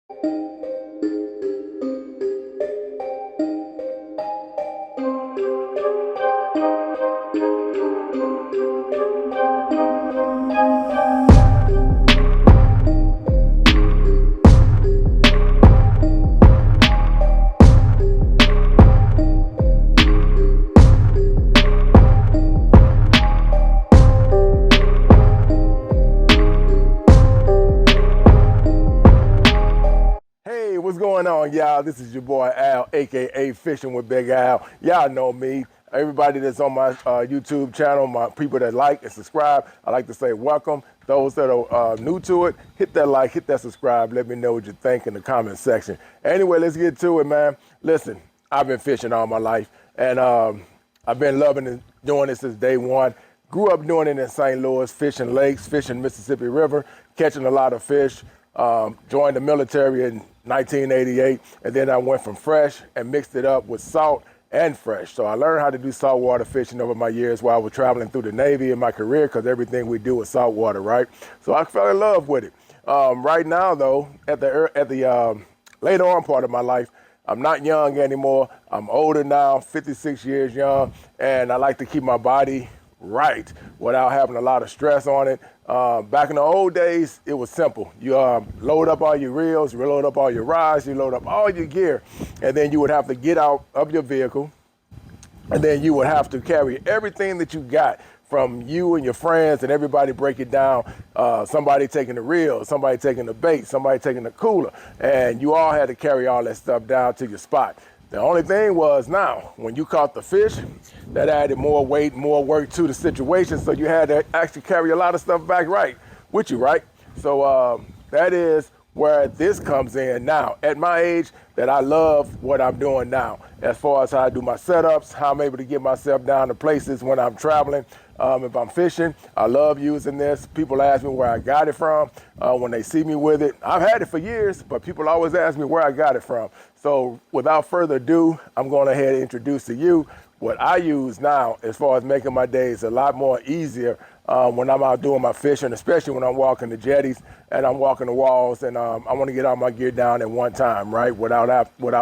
Hey, what's going on, y'all? This is your boy Al, aka Fishing with Big Al. Y'all know me. Everybody that's on my YouTube channel, my people that like and subscribe, I like to say welcome. Those that are new to it, hit that like, hit that subscribe. Let me know what you think in the comment section. Anyway, let's get to it, man. Listen, I've been fishing all my life, and I've been loving and doing it since day one. Grew up doing it in St. Louis, fishing lakes, fishing Mississippi River, catching a lot of fish. Joined the military in 1988, and then I went from fresh and mixed it up with salt and fresh. So I learned how to do saltwater fishing over my years while I was traveling through the Navy in my career, because everything we do is saltwater, right? So I fell in love with it. Right now, though, at the later on part of my life, I'm not young anymore. I'm older now, 56 years young, and I like to keep my body right without having a lot of stress on it. Back in the old days, it was simple. You load up all your reels, you load up all your rods, you load up all your gear, and then you would have to get out of your vehicle, and then you would have to carry everything that you got from you and your friends, and everybody break it down. Somebody taking the reel, somebody taking the bait, somebody taking the cooler, and you all had to carry all that stuff down to your spot. The only thing was, now, when you caught the fish, that added more weight, more work to the situation, so you had to actually carry a lot of stuff back with you, right? So that is where this comes in now. At my age, that I love what I'm doing now, as far as how I do my setups, how I'm able to get myself down to places when I'm traveling. If I'm fishing, I love using this. People ask me where I got it from when they see me with it. I've had it for years, but people always ask me where I got it from. So without further ado, I'm going ahead and introduce to you what I use now as far as making my days a lot more easier when I'm out doing my fishing, especially when I'm walking the jetties and I'm walking the walls, and I want to get all my gear down at one time, right? Without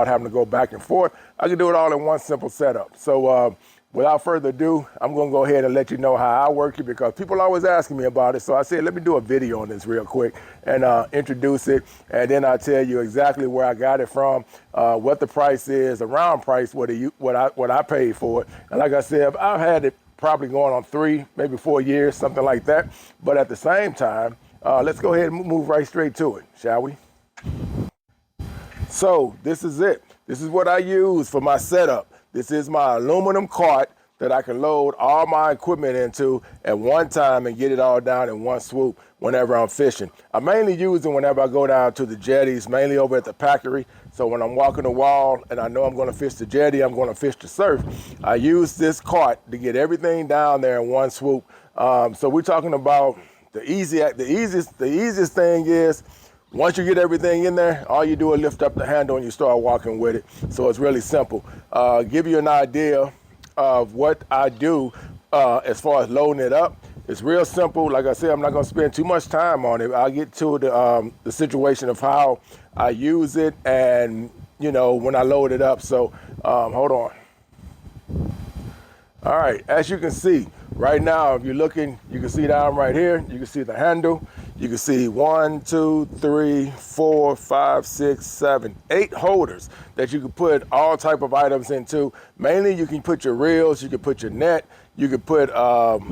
having to go back and forth. I can do it all in one simple setup. So without further ado, I'm going to go ahead and let you know how I work it, because people are always asking me about it. So I said, let me do a video on this real quick and introduce it. And then I'll tell you exactly where I got it from, what the price is, around price, what I paid for it. And like I said, I've had it probably going on 3, maybe 4 years, something like that. But at the same time, let's go ahead and move right straight to it, shall we? So this is it. This is what I use for my setup. This is my aluminum cart that I can load all my equipment into at one time and get it all down in one swoop whenever I'm fishing. I mainly use it whenever I go down to the jetties, mainly over at the Packery. So when I'm walking the wall and I know I'm going to fish the jetty, I'm going to fish the surf, I use this cart to get everything down there in one swoop. So we're talking about the easiest thing is, once you get everything in there, all you do is lift up the handle and you start walking with it. So it's really simple. Give you an idea of what I do as far as loading it up. It's real simple. Like I said, I'm not going to spend too much time on it. I'll get to the situation of how I use it and, when I load it up. So hold on. All right, as you can see, right now, if you're looking, you can see down right here, you can see the handle. You can see 1, 2, 3, 4, 5, 6, 7, 8 holders that you can put all type of items into. Mainly, you can put your reels, you can put your net, you can put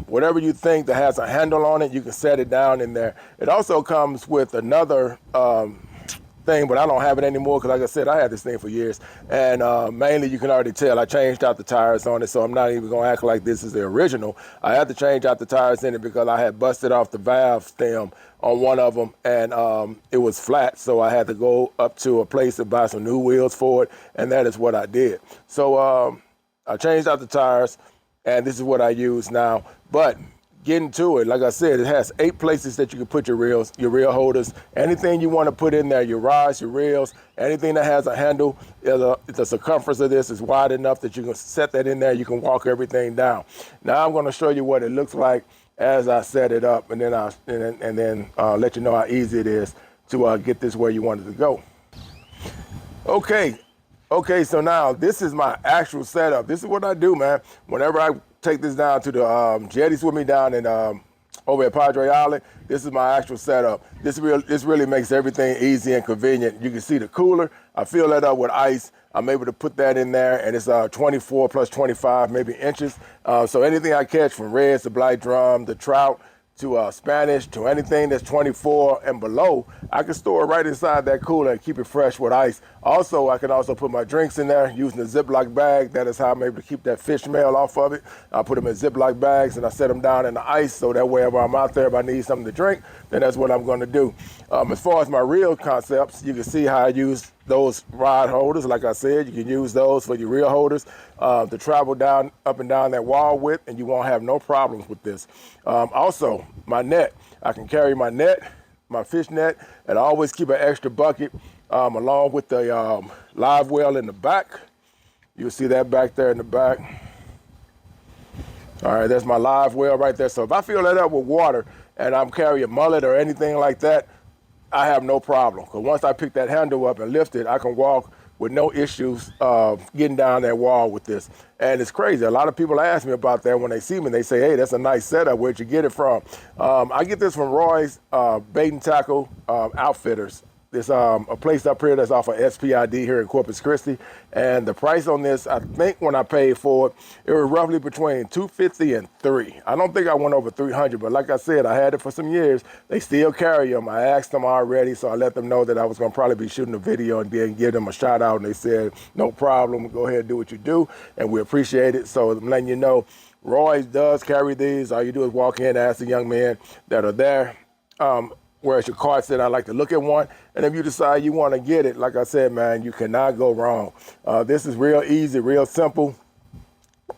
whatever you think that has a handle on it, you can set it down in there. It also comes with another thing, but I don't have it anymore because, like I said, I had this thing for years. And mainly, you can already tell I changed out the tires on it, so I'm not even going to act like this is the original. I had to change out the tires in it because I had busted off the valve stem on one of them, and it was flat, so I had to go up to a place to buy some new wheels for it, and that is what I did. So I changed out the tires, and this is what I use now. But getting to it, like I said, it has 8 places that you can put your reels, your reel holders, anything you want to put in there, your rods, your reels, anything that has a handle. The circumference of this is wide enough that you can set that in there, you can walk everything down. Now I'm going to show you what it looks like as I set it up, and then let you know how easy it is to get this where you want it to go. Okay, okay, so now this is my actual setup. This is what I do, man. Whenever I take this down to the jetties with me down in over at Padre Island, this is my actual setup. This really makes everything easy and convenient. You can see the cooler. I fill that up with ice. I'm able to put that in there, and it's 24 plus 25 maybe inches. So anything I catch from reds, the blight drum, the trout, to Spanish, to anything that's 24 and below, I can store it right inside that cooler and keep it fresh with ice. Also, I can also put my drinks in there using a Ziploc bag. That is how I'm able to keep that fish smell off of it. I put them in Ziploc bags and I set them down in the ice so that way if I'm out there, if I need something to drink, then that's what I'm going to do. As far as my reel concepts, you can see how I use those rod holders. Like I said, you can use those for your reel holders to travel down, up and down that wall with, and you won't have no problems with this. Also, my net. I can carry my net, my fish net, and I always keep an extra bucket along with the live well in the back. You'll see that back there in the back. All right, that's my live well right there. So if I fill that up with water and I'm carrying mullet or anything like that, I have no problem. Because once I pick that handle up and lift it, I can walk with no issues getting down that wall with this. And it's crazy. A lot of people ask me about that when they see me. They say, hey, that's a nice setup. Where'd you get it from? I get this from Roy's Bait and Tackle Outfitters. There's a place up here that's off of SPID here in Corpus Christi. And the price on this, I think when I paid for it, it was roughly between $250 and $300. I don't think I went over $300, but like I said, I had it for some years. They still carry them. I asked them already, so I let them know that I was going to probably be shooting a video and then give them a shout out. And they said, no problem, go ahead and do what you do. And we appreciate it. So I'm letting you know, Roy's does carry these. All you do is walk in, ask the young men that are there. Whereas your card said, I'd like to look at one. And if you decide you want to get it, like I said, man, you cannot go wrong. This is real easy, real simple.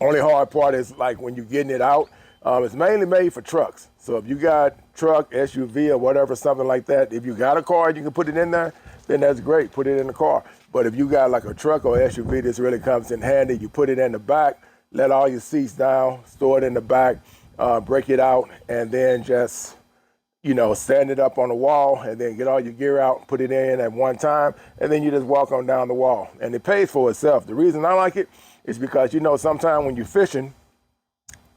Only hard part is like when you're getting it out. It's mainly made for trucks. So if you got truck, SUV or whatever, something like that, if you got a car, you can put it in there, then that's great. Put it in the car. But if you got like a truck or SUV, this really comes in handy. You put it in the back, let all your seats down, store it in the back, break it out, and then just stand it up on the wall and then get all your gear out, put it in at one time, and then you just walk on down the wall. And it pays for itself. The reason I like it is because, sometimes when you're fishing,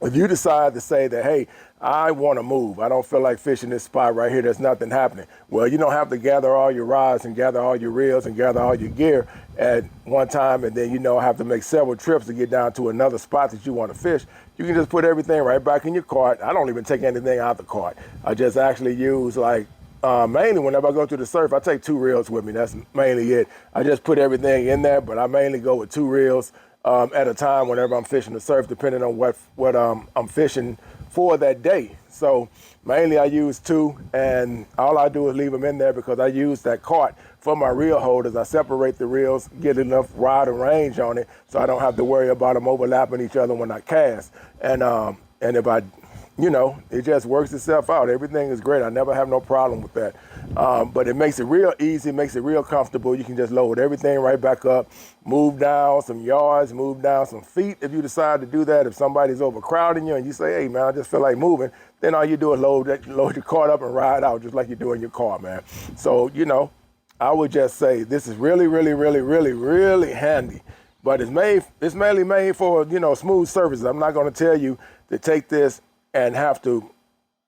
if you decide to say that, hey, I want to move, I don't feel like fishing this spot right here, there's nothing happening. Well, you don't have to gather all your rods and gather all your reels and gather all your gear at one time and then, have to make several trips to get down to another spot that you want to fish. You can just put everything right back in your cart. I don't even take anything out the cart. I just actually use mainly whenever I go to the surf, I take 2 reels with me. That's mainly it. I just put everything in there, but I mainly go with 2 reels at a time whenever I'm fishing the surf, depending on what I'm fishing for that day. So mainly I use 2, and all I do is leave them in there because I use that cart for my reel holders. I separate the reels, get enough rod and range on it so I don't have to worry about them overlapping each other when I cast. And if I it just works itself out. Everything is great. I never have no problem with that. But it makes it real easy, makes it real comfortable. You can just load everything right back up, move down some yards, move down some feet if you decide to do that. If somebody's overcrowding you and you say, hey, man, I just feel like moving, then all you do is load your cart up and ride out just like you do in your car, man. So, I would just say this is really, really, really, really, really handy. But it's mainly made for, smooth surfaces. I'm not going to tell you to take this and have to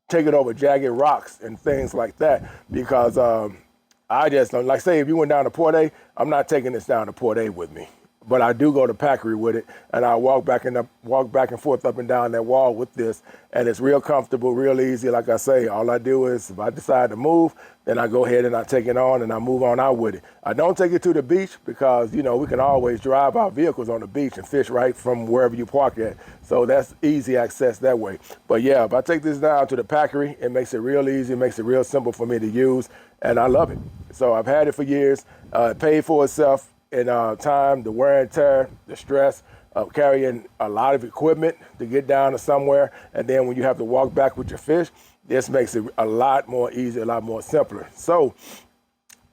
take it over jagged rocks and things like that because I just don't, say if you went down to Port A, I'm not taking this down to Port A with me. But I do go to Packery with it, and I walk back and forth up and down that wall with this, and it's real comfortable, real easy. Like I say, all I do is if I decide to move, then I go ahead and I take it on and I move on out with it. I don't take it to the beach because, we can always drive our vehicles on the beach and fish right from wherever you park at. So that's easy access that way. But yeah, if I take this down to the Packery, it makes it real easy, it makes it real simple for me to use, and I love it. So I've had it for years. It paid for itself in time, the wear and tear, the stress of carrying a lot of equipment to get down to somewhere, and then when you have to walk back with your fish, this makes it a lot more easy, a lot more simpler. So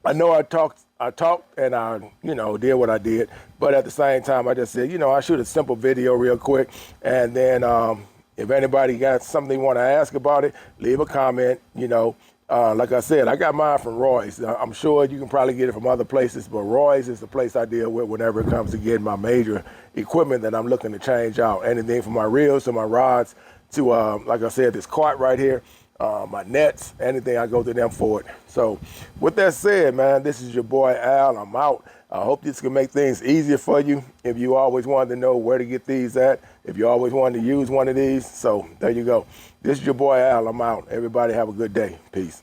I know I talked and I, did what I did, but at the same time, I just said, I shoot a simple video real quick, and then if anybody got something you want to ask about it, leave a comment, Like I said, I got mine from Roy's. I'm sure you can probably get it from other places, but Roy's is the place I deal with whenever it comes to getting my major equipment that I'm looking to change out. Anything from my reels to my rods to, like I said, this cart right here, my nets, anything, I go to them for it. So with that said, man, this is your boy Al. I'm out. I hope this can make things easier for you if you always wanted to know where to get these at, if you always wanted to use one of these. So there you go. This is your boy Al. I'm out. Everybody have a good day. Peace.